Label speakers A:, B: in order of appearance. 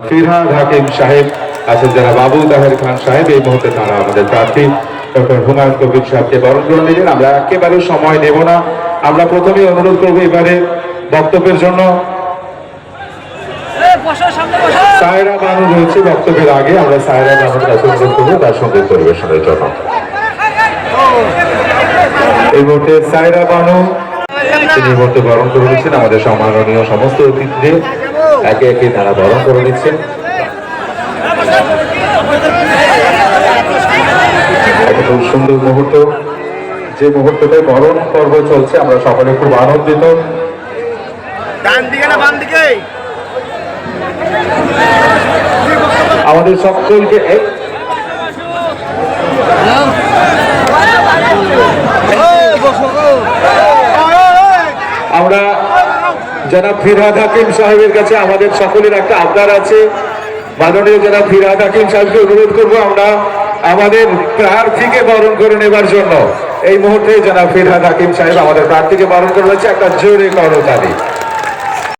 A: ফিরহাদ হাকিম সাহেব আছেন, যারা বাবু তাহের খান সাহেব, এই মুহূর্তে তারা আমাদের প্রার্থী ডক্টর হুমায়ুন কবির সাহেবকে বরণ করে নিলেন। আমরা একেবারে সময় নেব না, আমরা প্রথমেই অনুরোধ করবো এবারে বক্তব্যের জন্য সায়রা বানু রয়েছে বক্তব্যের আগে, আমরা সায়রা বানুর কাছে অনুরোধ করবো তার সঙ্গীত পরিবেশনের জন্য। এই মুহূর্তে সায়রা বানু তিনি এই মুহূর্তে বরণ করে নিচ্ছেন আমাদের সম্মাননীয় সমস্ত অতিথিদের, একে একে তারা বরণ করে নিচ্ছেন। একটা খুব সুন্দর মুহূর্ত, যে মুহূর্তটায় বরণ পর্ব চলছে, আমরা সকলে খুব আনন্দিত। আমাদের সকলকে আমরা জনাব ফিরহাদ হাকিম সাহেবের কাছে আমাদের সকলের একটা আবদার আছে। মাননীয় জনাব ফিরহাদ হাকিম সাহেবকে অনুরোধ করবো আমরা আমাদের প্রার্থীকে বরণ করে নেবার জন্য। এই মুহূর্তে জনাব ফিরহাদ হাকিম সাহেব আমাদের প্রার্থীকে বরণ করে হচ্ছে, একটা জোরে করতালি।